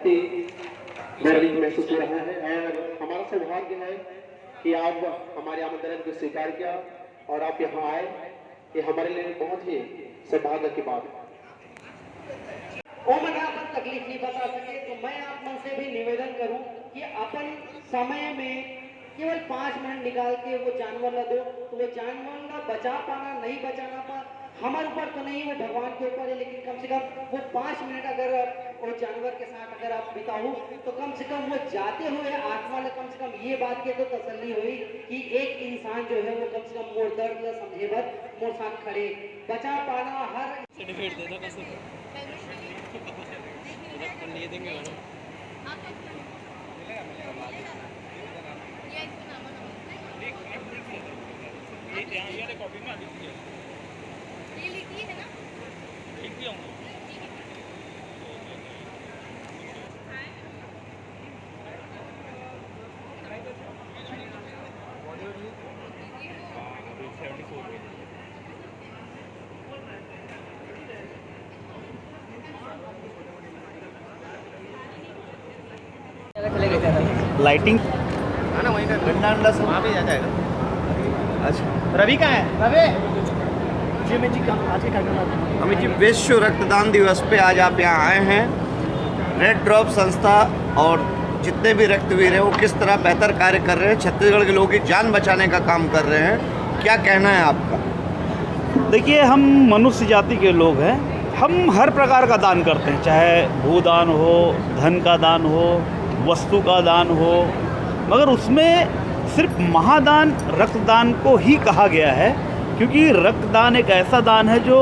ही गर्व महसूस हो रहा है और हमारा सौभाग्य है कि आप हमारे आमंत्रण को स्वीकार किया और आप यहाँ आए। ये हमारे लिए बहुत ही सौभाग्य की बात है। मन अपन तकलीफ नहीं बता सके तो मैं आप मन से भी निवेदन करूं कि अपन समय में केवल 5 मिनट निकाल के वो जानवर ला दो, तो वो जानवर ला बचा पाना नहीं बचाना पा हमारे ऊपर तो नहीं, वो भगवान के ऊपर है, लेकिन कम से कम वो 5 मिनट अगर वो जानवर के साथ अगर आप बिताओ तो कम से कम वो जाते हुए आत्मा ले कम से कम ये बात की तो तसल्ली हुई कि एक इंसान जो है वो कम से कम मोर दर्द ला समझे बद मोर साथ खड़े बचा पाना हर सर्टिफिकेट देना कैसे ये देंगे ये कॉपी में ये लिखी है ना, लिख दिया हूँ। लाइटिंग है ना, वहीं का गंडा अंडा सब वहाँ पे आ जाएगा। अच्छा, रवि कहाँ है? रवि जी में जी का आज के कार्यक्रम अमित जी, विश्व रक्तदान दिवस पे आज आप यहाँ आए हैं। रेड ड्रॉप संस्था और जितने भी रक्तवीर हैं वो किस तरह बेहतर कार्य कर रहे हैं, छत्तीसगढ़ के लोगों की जान बचाने का काम कर रहे हैं, क्या कहना है आपका? देखिए, हम मनुष्य जाति के लोग हैं, हम हर प्रकार का दान करते हैं, चाहे भूदान हो, धन का दान हो, वस्तु का दान हो, मगर उसमें सिर्फ महादान रक्तदान को ही कहा गया है, क्योंकि रक्तदान एक ऐसा दान है जो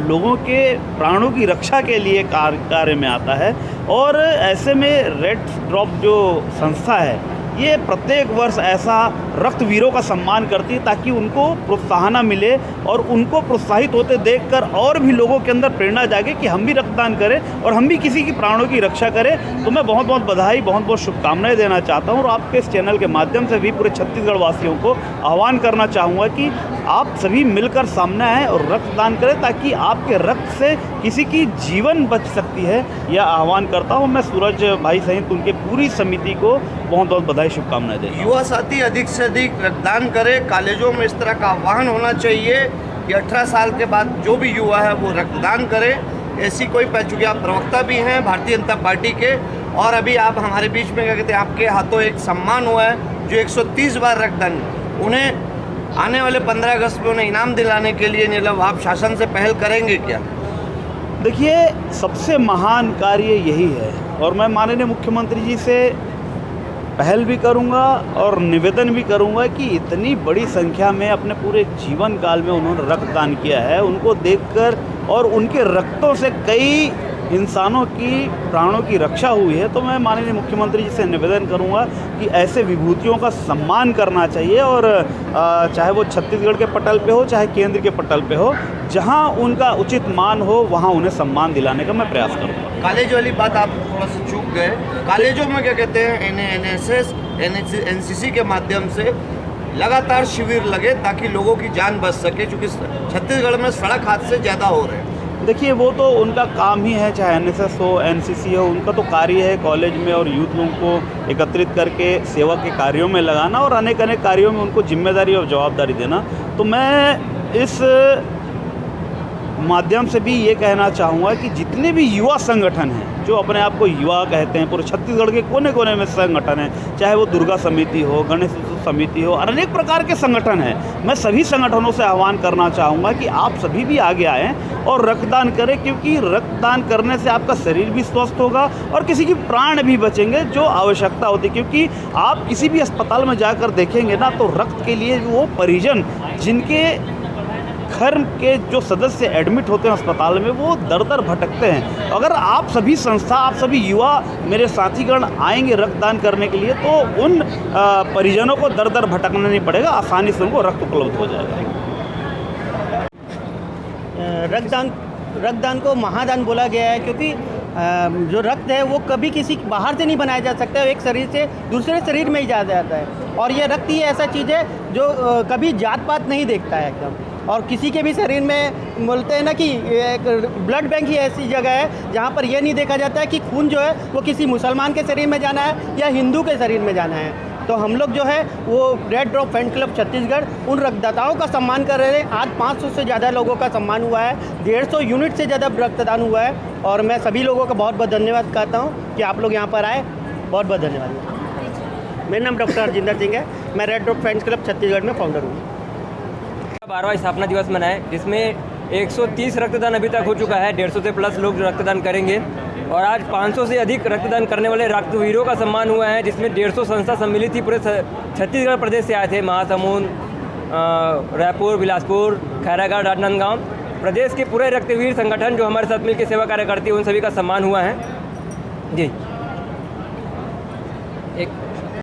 लोगों के प्राणों की रक्षा के लिए कार्य में आता है। और ऐसे में रेड ड्रॉप जो संस्था है ये प्रत्येक वर्ष ऐसा रक्तवीरों का सम्मान करती है ताकि उनको प्रोत्साहन मिले और उनको प्रोत्साहित होते देखकर और भी लोगों के अंदर प्रेरणा जागे कि हम भी रक्तदान करें और हम भी किसी की प्राणों की रक्षा करें। तो मैं बहुत बहुत बधाई, बहुत बहुत शुभकामनाएं देना चाहता हूं और आपके इस चैनल के माध्यम से भी पूरे छत्तीसगढ़ वासियों को आह्वान करना चाहूँगा कि आप सभी मिलकर सामने आएँ और रक्तदान करें ताकि आपके रक्त से किसी की जीवन बच सकती है। यह आह्वान करता हूँ मैं सूरज भाई सहित उनके पूरी समिति को बहुत बहुत बधाई, शुभकामनाएं देता हूं। युवा साथी अधिक से अधिक रक्तदान करें। कॉलेजों में इस तरह का आह्वान होना चाहिए कि 18 साल के बाद जो भी युवा है वो रक्तदान करे। ऐसी कोई चूँकि आप प्रवक्ता भी हैं भारतीय जनता पार्टी के और अभी आप हमारे बीच में क्या कहते हैं, आपके हाथों एक सम्मान हुआ है जो 130 बार रक्तदान, उन्हें आने वाले 15 अगस्त में उन्हें इनाम दिलाने के लिए मतलब आप शासन से पहल करेंगे क्या? देखिए, सबसे महान कार्य यही है और मैं माननीय मुख्यमंत्री जी से पहल भी करूंगा और निवेदन भी करूंगा कि इतनी बड़ी संख्या में अपने पूरे जीवन काल में उन्होंने रक्तदान किया है, उनको देखकर और उनके रक्तों से कई इंसानों की प्राणों की रक्षा हुई है। तो मैं माननीय मुख्यमंत्री जी से निवेदन करूंगा कि ऐसे विभूतियों का सम्मान करना चाहिए और चाहे वो छत्तीसगढ़ के पटल पे हो चाहे केंद्र के पटल पे हो, जहां उनका उचित मान हो वहां उन्हें सम्मान दिलाने का मैं प्रयास करूंगा। कॉलेज वाली बात आप थोड़ा सा चूक गए। कॉलेजों में क्या कहते हैं, NSS NCC के माध्यम से लगातार शिविर लगे ताकि लोगों की जान बच सके, क्योंकि छत्तीसगढ़ में सड़क हादसे ज़्यादा हो रहे हैं। देखिए, वो तो उनका काम ही है, चाहे NSS हो NCC हो, उनका तो कार्य है कॉलेज में और यूथ लोगों को एकत्रित करके सेवा के कार्यों में लगाना और अनेक अनेक कार्यों में उनको जिम्मेदारी और जवाबदारी देना। तो मैं इस माध्यम से भी ये कहना चाहूँगा कि जितने भी युवा संगठन हैं जो अपने आप को युवा कहते हैं, पूरे छत्तीसगढ़ के कोने कोने में संगठन हैं, चाहे वो दुर्गा समिति हो, गणेश समिति हो, अनेक प्रकार के संगठन हैं, मैं सभी संगठनों से आह्वान करना चाहूँगा कि आप सभी भी आगे आएँ और रक्तदान करें, क्योंकि रक्तदान करने से आपका शरीर भी स्वस्थ होगा और किसी की प्राण भी बचेंगे जो आवश्यकता होती है। क्योंकि आप किसी भी अस्पताल में जाकर देखेंगे ना तो रक्त के लिए वो परिजन जिनके घर के जो सदस्य एडमिट होते हैं अस्पताल में वो दर दर भटकते हैं। अगर आप सभी संस्था, आप सभी युवा मेरे साथीगण आएंगे रक्तदान करने के लिए तो उन परिजनों को दर दर भटकना नहीं पड़ेगा, आसानी से उनको रक्त उपलब्ध हो जाएगा। रक्तदान को महादान बोला गया है क्योंकि जो रक्त है वो कभी किसी बाहर से नहीं बनाया जा सकता, एक शरीर से दूसरे शरीर में ही जाया जाता है। और ये रक्त ही ऐसा चीज़ है जो कभी जात पात नहीं देखता है एकदम। और किसी के भी शरीर में बोलते हैं ना कि एक ब्लड बैंक ही ऐसी जगह है जहाँ पर ये नहीं देखा जाता है कि खून जो है वो किसी मुसलमान के शरीर में जाना है या हिंदू के शरीर में जाना है। तो हम लोग जो है वो red drop fan club Chhattisgarh उन रक्तदाताओं का सम्मान कर रहे हैं। आज 500 से ज़्यादा लोगों का सम्मान हुआ है, 150 यूनिट से ज़्यादा रक्तदान हुआ है और मैं सभी लोगों का बहुत बहुत धन्यवाद कहता हूँ कि आप लोग यहाँ पर आए। बहुत बहुत धन्यवाद। मेरा नाम डॉक्टर हरजिंदर सिंह है, मैं red drop fans club Chhattisgarh में फाउंडर हूँ। 12वां स्थापना दिवस मनाए जिसमें 130 रक्तदान अभी तक हो चुका है, 150 से प्लस लोग रक्तदान करेंगे और आज 500 से अधिक रक्तदान करने वाले रक्तवीरों का सम्मान हुआ है, जिसमें 150 संस्था सम्मिलित थी। पूरे छत्तीसगढ़ प्रदेश से आए थे, महासमुंद, रायपुर, बिलासपुर, खैरागढ़, राजनांदगांव प्रदेश के पूरे रक्तवीर संगठन जो हमारे साथ मिलकर सेवा कार्य करती है उन सभी का सम्मान हुआ है जी।